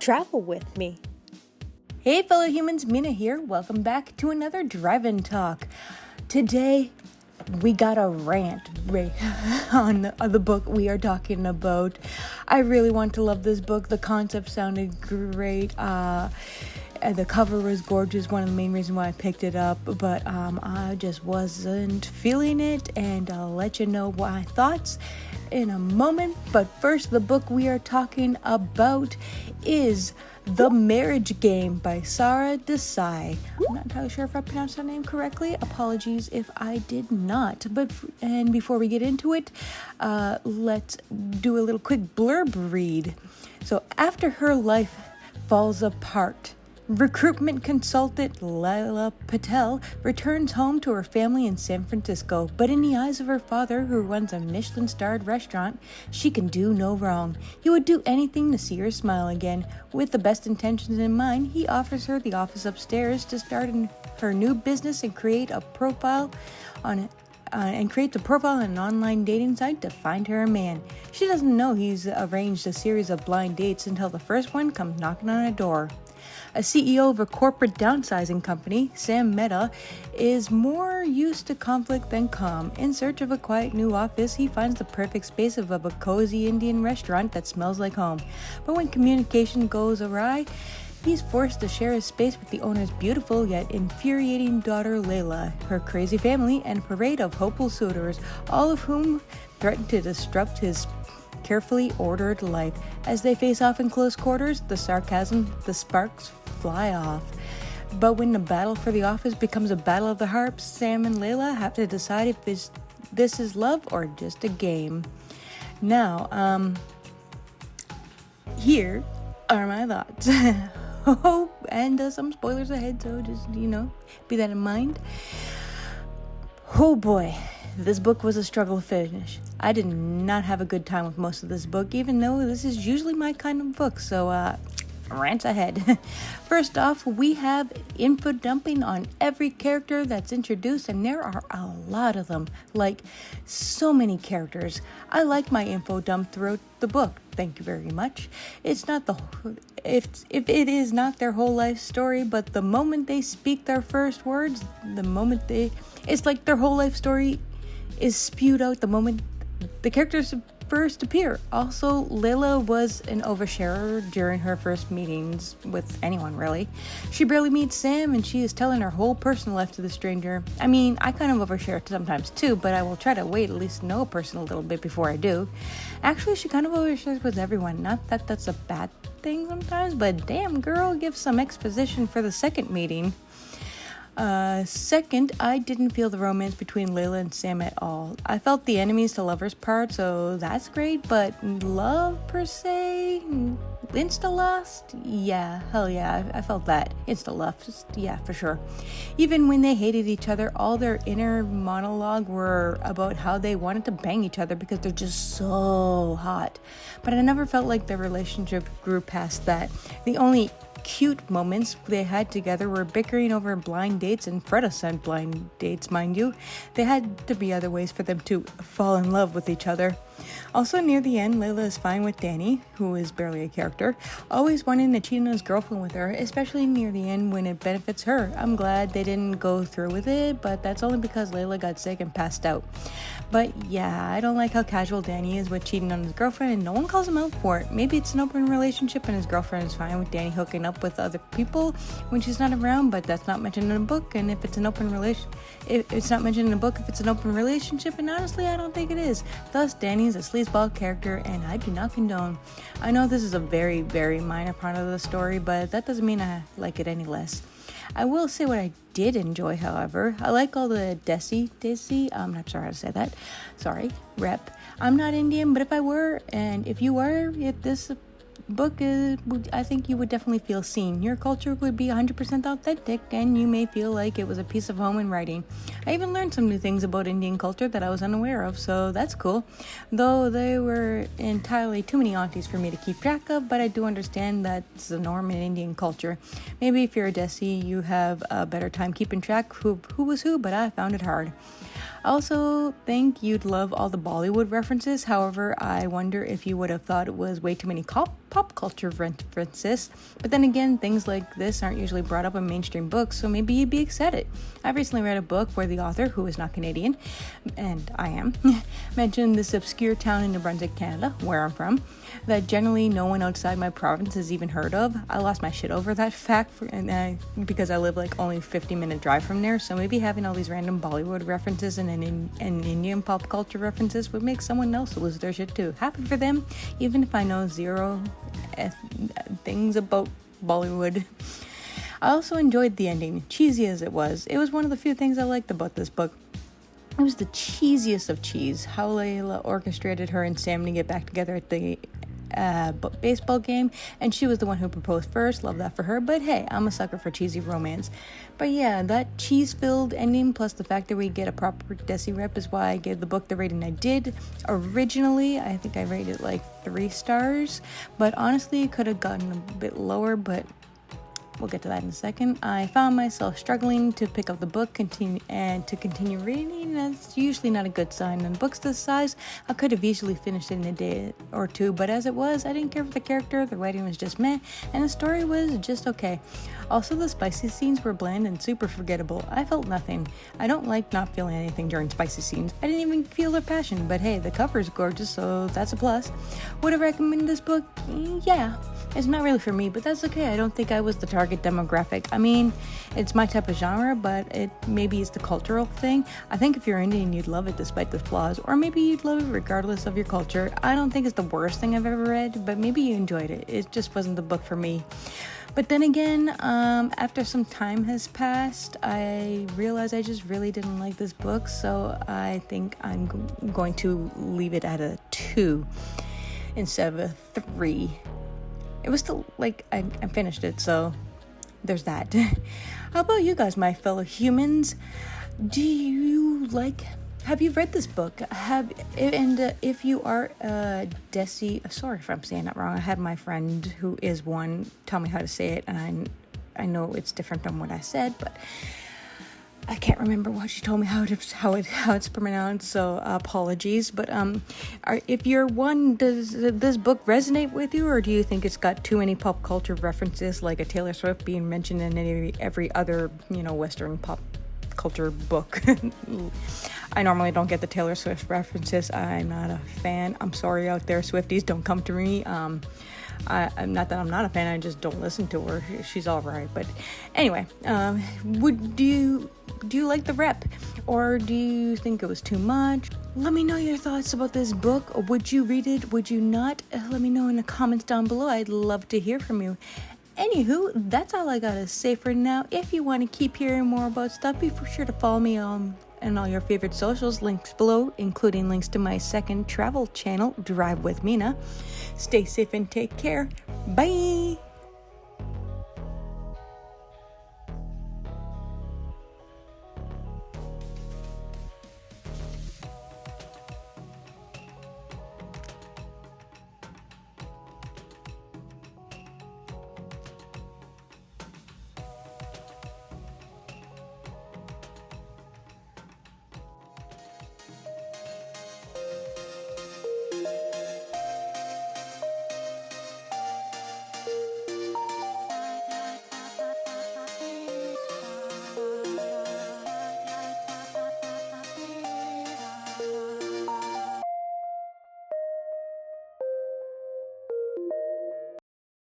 Travel with me. Hey fellow humans, Mina here. Welcome back to another drive-in talk. Today we got a rant on the book we are talking about. I really want to love this book. The concept sounded great. The cover was gorgeous, one of the main reasons why I picked it up, but I just wasn't feeling it, and I'll let you know my thoughts in a moment. But first, the book we are talking about is The Marriage Game by Sara Desai. I'm not entirely sure if I pronounced her name correctly. Apologies if I did not. And before we get into it, let's do a little quick blurb read. So, after her life falls apart, recruitment consultant Laila Patel returns home to her family in San Francisco, but in the eyes of her father, who runs a Michelin-starred restaurant, she can do no wrong. He would do anything to see her smile again. With the best intentions in mind, he offers her the office upstairs to start her new business and creates a profile on an online dating site to find her a man. She doesn't know he's arranged a series of blind dates until the first one comes knocking on her door. A CEO of a corporate downsizing company, Sam Mehta, is more used to conflict than calm. In search of a quiet new office, he finds the perfect space of a cozy Indian restaurant that smells like home. But when communication goes awry, he's forced to share his space with the owner's beautiful yet infuriating daughter Layla, her crazy family, and a parade of hopeful suitors, all of whom threaten to disrupt his carefully ordered life. As they face off in close quarters, the sparks fly off. But when the battle for the office becomes a battle of the harps, Sam and Layla have to decide if this is love or just a game. Now, here are my thoughts. And some spoilers ahead, so just, be that in mind. Oh boy, this book was a struggle to finish. I did not have a good time with most of this book, even though this is usually my kind of book, so rant ahead. First off, we have info dumping on every character that's introduced, and there are a lot of them, like so many characters. I like my info dump throughout the book. Thank you very much. It's not if it is not their whole life story, but the moment they speak their first words, it's like their whole life story is spewed out the moment the characters first appear. Also, Layla was an oversharer during her first meetings with anyone, really. She barely meets Sam, and she is telling her whole personal life to the stranger. I mean, I kind of overshare sometimes too, but I will try to wait at least know a person a little bit before I do. Actually, she kind of overshares with everyone. Not that that's a bad thing sometimes, but damn girl, give some exposition for the second meeting. Second, I didn't feel the romance between Layla and Sam at all. I felt the enemies to lovers part, so that's great, but love per se? Insta-lust? Yeah, hell yeah, I felt that. Insta-lust, yeah, for sure. Even when they hated each other, all their inner monologue were about how they wanted to bang each other because they're just so hot. But I never felt like their relationship grew past that. The only cute moments they had together were bickering over blind dates, and Freda sent blind dates, mind you. There had to be other ways for them to fall in love with each other. Also, near the end, Layla is fine with Danny, who is barely a character, always wanting to cheat on his girlfriend with her, especially near the end when it benefits her. I'm glad they didn't go through with it, but that's only because Layla got sick and passed out. But yeah, I don't like how casual Danny is with cheating on his girlfriend, and no one calls him out for it. Maybe it's an open relationship and his girlfriend is fine with Danny hooking up with other people when she's not around, but that's not mentioned in the book. And if it's an open it's not mentioned in the book if it's an open relationship, and honestly, I don't think it is. Thus, Danny is a sleazeball character, and I do not condone. I know this is a very, very minor part of the story, but that doesn't mean I like it any less. I will say what I did enjoy, however. I like all the Desi, I'm not sure how to say that. Sorry, rep. I'm not Indian, but if I were, and if you were, if this book I think you would definitely feel seen. Your culture would be 100% authentic, and you may feel like it was a piece of home in writing. I even learned some new things about Indian culture that I was unaware of, so that's cool. Though there were entirely too many aunties for me to keep track of, but I do understand that's the norm in Indian culture. Maybe if you're a Desi, you have a better time keeping track who was who, but I found it hard. I also think you'd love all the Bollywood references. However, I wonder if you would have thought it was way too many pop culture references. But then again, things like this aren't usually brought up in mainstream books, so maybe you'd be excited. I've recently read a book where the author, who is not Canadian, and I am, mentioned this obscure town in New Brunswick, Canada, where I'm from, that generally no one outside my province has even heard of. I lost my shit over that fact because I live like only a 50-minute drive from there, so maybe having all these random Bollywood references and Indian pop culture references would make someone else lose their shit too. Happy for them, even if I know zero things about Bollywood. I also enjoyed the ending, cheesy as it was. It was one of the few things I liked about this book. It was the cheesiest of cheese. How Layla orchestrated her and Sam to get back together at the baseball game, and she was the one who proposed first. Love that for her. But hey, I'm a sucker for cheesy romance. But yeah, that cheese-filled ending plus the fact that we get a proper Desi rep is why I gave the book the rating I did. Originally, I think I rated it like 3 stars, but honestly it could have gotten a bit lower, but we'll get to that in a second. I found myself struggling to pick up the book continue reading. That's usually not a good sign. In books this size, I could have easily finished it in a day or two, but as it was, I didn't care for the character, the writing was just meh, and the story was just okay. Also, the spicy scenes were bland and super forgettable. I felt nothing. I don't like not feeling anything during spicy scenes. I didn't even feel their passion, but hey, the cover is gorgeous, so that's a plus. Would I recommend this book? Yeah. It's not really for me, but that's okay. I don't think I was the target demographic. I mean, it's my type of genre, but maybe it's the cultural thing. I think if you're Indian, you'd love it despite the flaws, or maybe you'd love it regardless of your culture. I don't think it's the worst thing I've ever read, but maybe you enjoyed it. It just wasn't the book for me. But then again, after some time has passed, I realized I just really didn't like this book, so I think I'm going to leave it at a 2 instead of a 3. It was still, like, I finished it, so there's that. How about you guys, my fellow humans? Have you read this book? If you are a Desi, sorry if I'm saying that wrong. I had my friend who is one tell me how to say it, and I know it's different than what I said, but I can't remember what she told me how it's pronounced, so apologies. But if you're one, does this book resonate with you, or do you think it's got too many pop culture references, like a Taylor Swift being mentioned in every other Western pop culture book? I normally don't get the Taylor Swift references. I'm not a fan. I'm sorry out there, Swifties, don't come to me. I'm not that I'm not a fan, I just don't listen to her. She's all right. But anyway, do you like the rep, or do you think it was too much? Let me know your thoughts about this book. Would you read it? Would you not? Let me know in the comments down below. I'd love to hear from you. Anywho, that's all I gotta say for now. If you want to keep hearing more about stuff, be sure to follow me on and all your favorite socials, links below, including links to my second travel channel, Drive with Mina. Stay safe and take care. Bye!